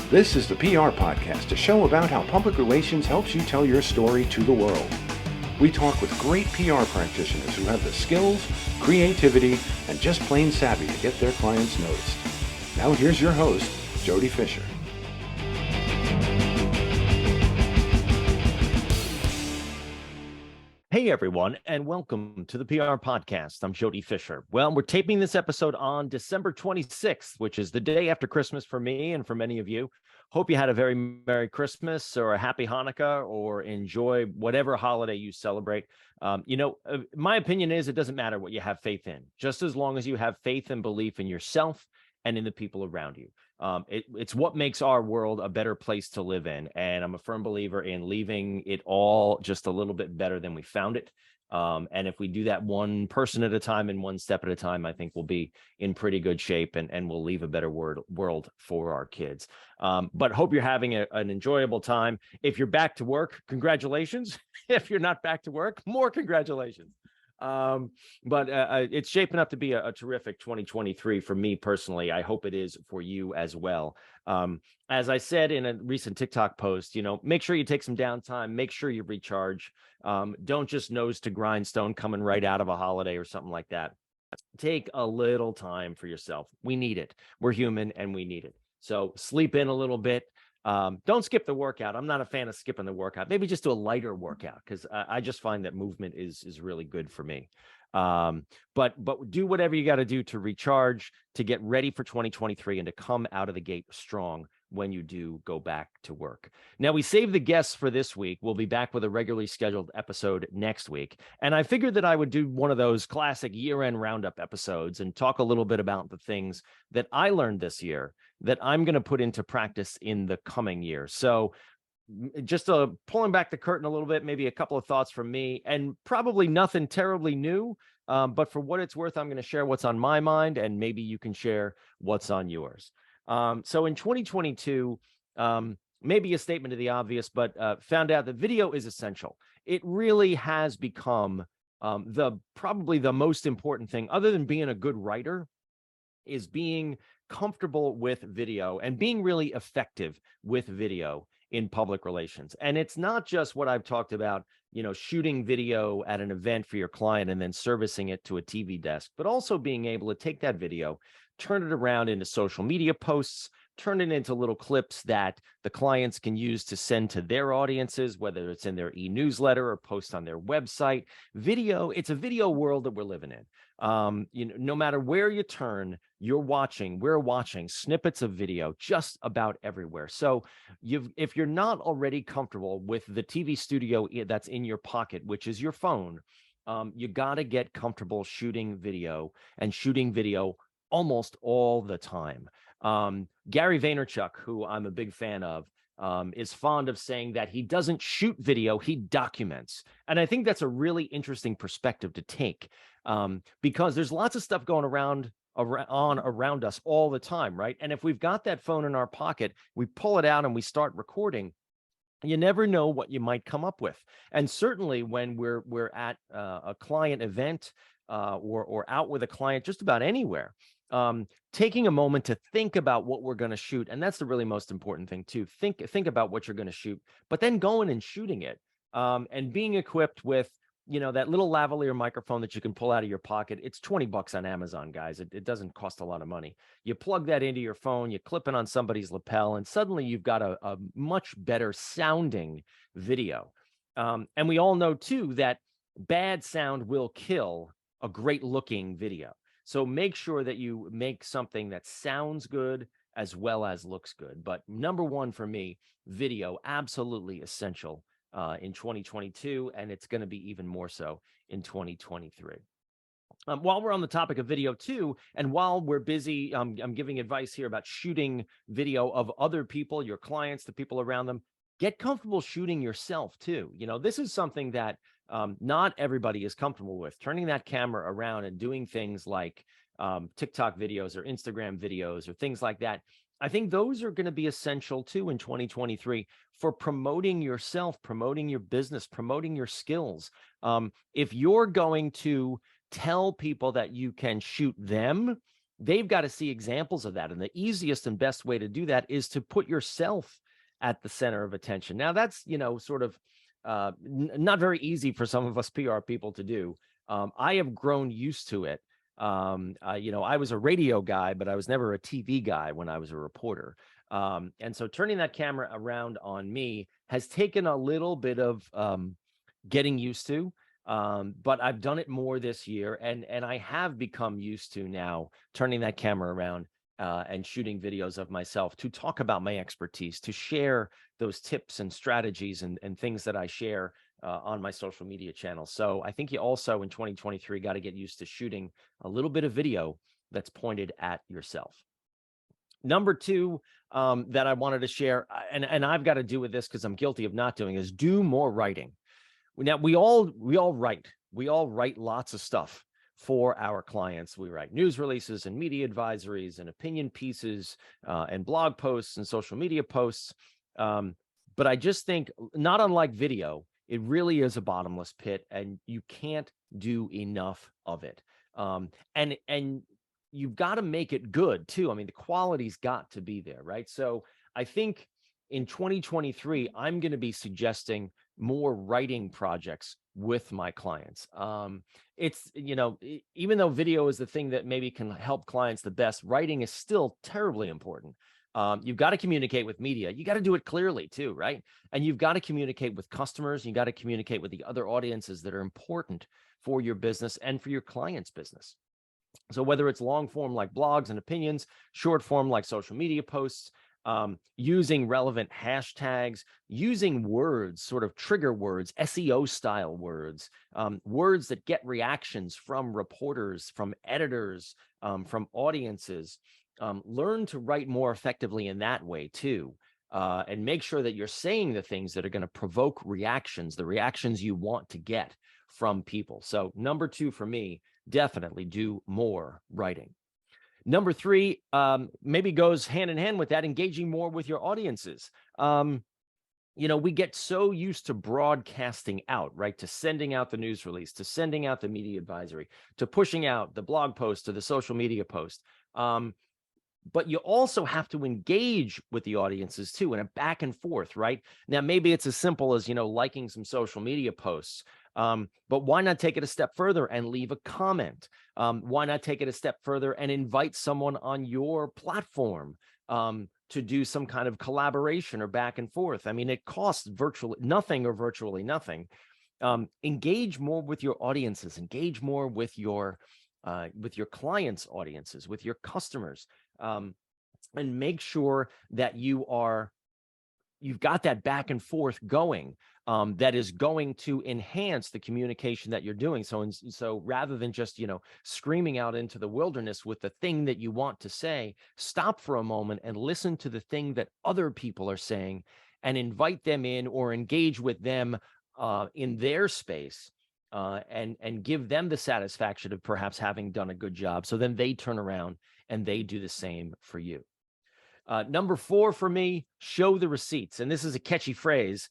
This is the PR Podcast, a show about how public relations helps you tell your story to the world. We talk with great PR practitioners who have the skills, creativity, and just plain savvy to get their clients noticed. Now here's your host, Jody Fisher. Hey everyone, and welcome to the PR Podcast. I'm Jody Fisher. Well, we're taping this episode on December 26th, which is the day after Christmas for me and for many of you. Hope you had a very Merry Christmas or a Happy Hanukkah or enjoy whatever holiday you celebrate. My opinion is it doesn't matter what you have faith in, just as long as you have faith and belief in yourself and in the people around you. It's what makes our world a better place to live in. And I'm a firm believer in leaving it all just a little bit better than we found it. And if we do that one person at a time and one step at a time, I think we'll be in pretty good shape and we'll leave a better world for our kids. But hope you're having an enjoyable time. If you're back to work, congratulations. If you're not back to work, more congratulations. But it's shaping up to be a terrific 2023 for me personally. I hope it is for you as well. As I said in a recent TikTok post, make sure you take some downtime, make sure you recharge. Don't just nose to grindstone coming right out of a holiday or something like that. Take a little time for yourself. We need it. We're human and we need it. So sleep in a little bit. Don't skip the workout. I'm not a fan of skipping the workout. Maybe just do a lighter workout because I just find that movement is really good for me. But do whatever you got to do to recharge, to get ready for 2023 and to come out of the gate strong when you do go back to work. Now, we saved the guests for this week. We'll be back with a regularly scheduled episode next week. And I figured that I would do one of those classic year-end roundup episodes and talk a little bit about the things that I learned this year that I'm going to put into practice in the coming year. So just pulling back the curtain a little bit, maybe a couple of thoughts from me, and probably nothing terribly new. But for what it's worth, I'm going to share what's on my mind, and maybe you can share what's on yours. So in 2022, maybe a statement of the obvious, but found out that video is essential. It really has become probably the most important thing, other than being a good writer, is being comfortable with video and being really effective with video in public relations. And it's not just what I've talked about, shooting video at an event for your client and then servicing it to a TV desk, but also being able to take that video, turn it around into social media posts, turn it into little clips that the clients can use to send to their audiences, whether it's in their e-newsletter or post on their website. Video, it's a video world that we're living in. No matter where you turn, we're watching snippets of video just about everywhere. So if you're not already comfortable with the TV studio that's in your pocket, which is your phone, you got to get comfortable shooting video almost all the time. Gary Vaynerchuk, who I'm a big fan of, is fond of saying that he doesn't shoot video, he documents. And I think that's a really interesting perspective to take, because there's lots of stuff going around us all the time, right? And if we've got that phone in our pocket, we pull it out and we start recording, you never know what you might come up with. And certainly when we're at a client event or out with a client, just about anywhere, taking a moment to think about what we're going to shoot. And that's the really most important thing too. Think about what you're going to shoot, but then going and shooting it, and being equipped with, that little lavalier microphone that you can pull out of your pocket. It's $20 on Amazon, guys. It doesn't cost a lot of money. You plug that into your phone, you clip it on somebody's lapel, and suddenly you've got a much better sounding video. And we all know too that bad sound will kill a great looking video. So make sure that you make something that sounds good as well as looks good. But number one for me, video, absolutely essential in 2022, and it's going to be even more so in 2023. While we're on the topic of video too, and while we're busy, I'm giving advice here about shooting video of other people, your clients, the people around them. Get comfortable shooting yourself too. This is something that not everybody is comfortable with. Turning that camera around and doing things like TikTok videos or Instagram videos or things like that. I think those are going to be essential too in 2023 for promoting yourself, promoting your business, promoting your skills. If you're going to tell people that you can shoot them, they've got to see examples of that. And the easiest and best way to do that is to put yourself at the center of attention. Now, that's, sort of not very easy for some of us PR people to do. I have grown used to it. I was a radio guy, but I was never a TV guy when I was a reporter. And so turning that camera around on me has taken a little bit of getting used to. But I've done it more this year, and I have become used to now turning that camera around and shooting videos of myself to talk about my expertise, to share those tips and strategies and things that I share on my social media channels. So I think you also in 2023 got to get used to shooting a little bit of video that's pointed at yourself. Number two that I wanted to share, and I've got to do with this because I'm guilty of not doing, is do more writing. Now, we all write. We all write lots of stuff for our clients. We write news releases and media advisories and opinion pieces and blog posts and social media posts. But I just think, not unlike video, it really is a bottomless pit, and you can't do enough of it. And you've got to make it good too. I mean, the quality's got to be there, right? So I think in 2023, I'm going to be suggesting more writing projects with my clients. It's, even though video is the thing that maybe can help clients the best, writing is still terribly important. You've got to communicate with media. You got to do it clearly too, right? And you've got to communicate with customers. You got to communicate with the other audiences that are important for your business and for your client's business. So whether it's long form like blogs and opinions, short form like social media posts, using relevant hashtags, using words, sort of trigger words, SEO style words, words that get reactions from reporters, from editors, from audiences. Learn to write more effectively in that way too. And make sure that you're saying the things that are going to provoke reactions, the reactions you want to get from people. So number two for me, definitely do more writing. Number three, maybe goes hand in hand with that, engaging more with your audiences. We get so used to broadcasting out, right? To sending out the news release, to sending out the media advisory, to pushing out the blog post, to the social media post. But you also have to engage with the audiences too, in a back and forth, right? Now, maybe it's as simple as, liking some social media posts. But why not take it a step further and leave a comment? Why not take it a step further and invite someone on your platform to do some kind of collaboration or back and forth? I mean, it costs virtually nothing or virtually nothing. Engage more with your audiences, engage more with your clients' audiences, with your customers, and make sure that you've got that back and forth going. That is going to enhance the communication that you're doing. So rather than just, screaming out into the wilderness with the thing that you want to say, stop for a moment and listen to the thing that other people are saying and invite them in or engage with them in their space and give them the satisfaction of perhaps having done a good job. So then they turn around and they do the same for you. Number four for me, show the receipts. And this is a catchy phrase.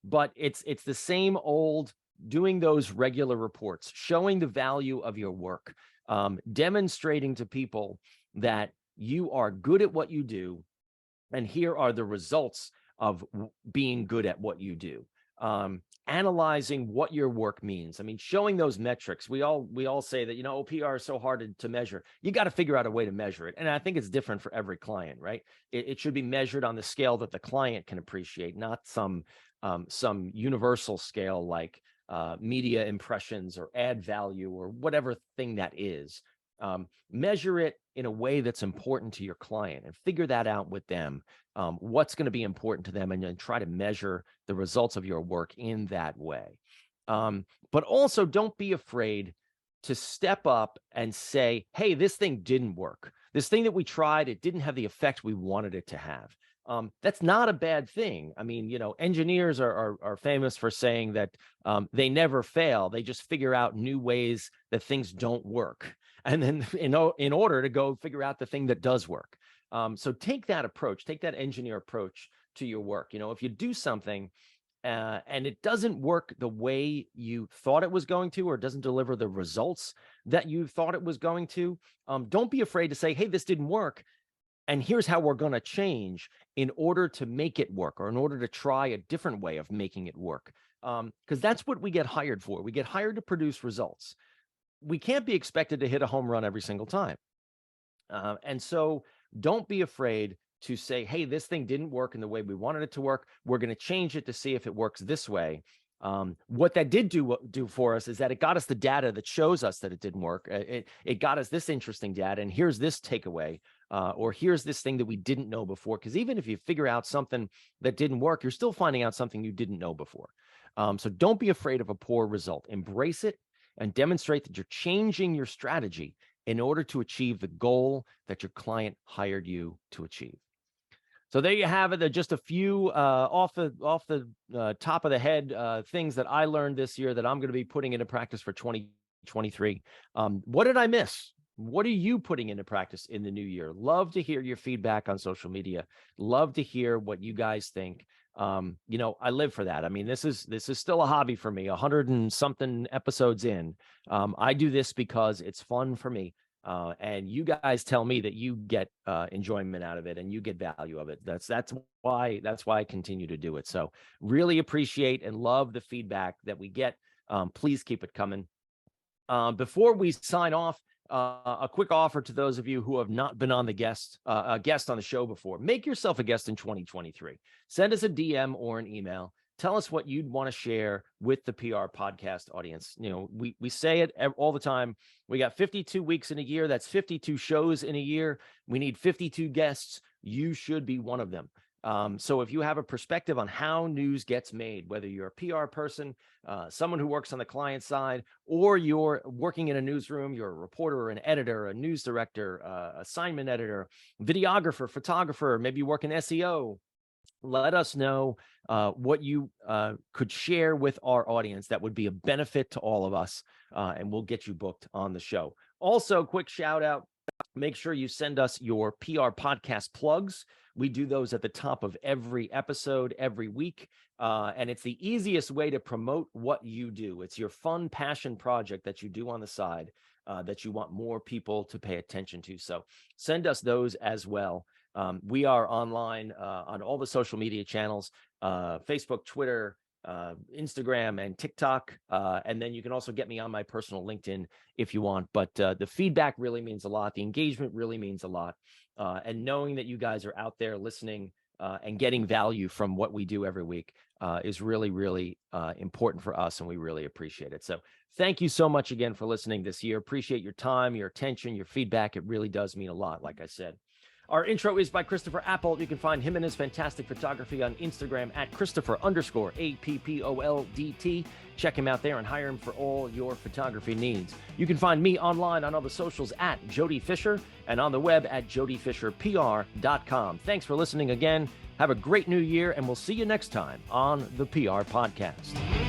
But it's the same old, doing those regular reports, showing the value of your work, demonstrating to people that you are good at what you do, and here are the results of being good at what you do. Analyzing what your work means. I mean, showing those metrics. We all say that, PR is so hard to measure. You got to figure out a way to measure it. And I think it's different for every client, right? It should be measured on the scale that the client can appreciate, not some universal scale like media impressions or ad value or whatever thing that is. Measure it in a way that's important to your client and figure that out with them. What's going to be important to them, and then try to measure the results of your work in that way. But also don't be afraid to step up and say, hey, this thing didn't work. This thing that we tried, it didn't have the effect we wanted it to have. That's not a bad thing. I mean, engineers are famous for saying that they never fail. They just figure out new ways that things don't work. And then in order to go figure out the thing that does work. So take that approach, take that engineer approach to your work. If you do something and it doesn't work the way you thought it was going to, or doesn't deliver the results that you thought it was going to, don't be afraid to say, hey, this didn't work, and here's how we're going to change in order to make it work, or in order to try a different way of making it work. Because that's what we get hired for. We get hired to produce results. We can't be expected to hit a home run every single time. And so don't be afraid to say, hey, this thing didn't work in the way we wanted it to work. We're going to change it to see if it works this way. What that did do for us is that it got us the data that shows us that it didn't work. It got us this interesting data, and here's this takeaway, or here's this thing that we didn't know before. Because even if you figure out something that didn't work, you're still finding out something you didn't know before. So don't be afraid of a poor result. Embrace it and demonstrate that you're changing your strategy in order to achieve the goal that your client hired you to achieve. So there you have it. Just a few off the top of the head things that I learned this year that I'm going to be putting into practice for 2023. What did I miss? What are you putting into practice in the new year? Love to hear your feedback on social media. Love to hear what you guys think. I live for that. I mean, this is still a hobby for me. 100 and something episodes in. I do this because it's fun for me. And you guys tell me that you get enjoyment out of it and you get value of it. That's why I continue to do it. So really appreciate and love the feedback that we get. Please keep it coming. Before we sign off, a quick offer to those of you who have not been on a guest on the show before. Make yourself a guest in 2023. Send us a DM or an email. Tell us what you'd want to share with the PR podcast audience. We say it all the time. We got 52 weeks in a year. That's 52 shows in a year. We need 52 guests. You should be one of them. So if you have a perspective on how news gets made, whether you're a PR person, someone who works on the client side, or you're working in a newsroom, you're a reporter, an editor, a news director, assignment editor, videographer, photographer, maybe you work in SEO, let us know what you could share with our audience that would be a benefit to all of us, and we'll get you booked on the show. Also, quick shout out. Make sure you send us your PR podcast plugs. We do those at the top of every episode every week. And it's the easiest way to promote what you do. It's your fun passion project that you do on the side that you want more people to pay attention to. So send us those as well. We are online on all the social media channels, Facebook, Twitter, Instagram, and TikTok. And then you can also get me on my personal LinkedIn if you want. But the feedback really means a lot. The engagement really means a lot. And knowing that you guys are out there listening and getting value from what we do every week is really, really important for us. And we really appreciate it. So thank you so much again for listening this year. Appreciate your time, your attention, your feedback. It really does mean a lot, like I said. Our intro is by Christopher Appold. You can find him and his fantastic photography on Instagram at Christopher_APPOLDT. Check him out there and hire him for all your photography needs. You can find me online on all the socials at Jody Fisher and on the web at jodyfisherpr.com. Thanks for listening again. Have a great new year, and we'll see you next time on the PR Podcast.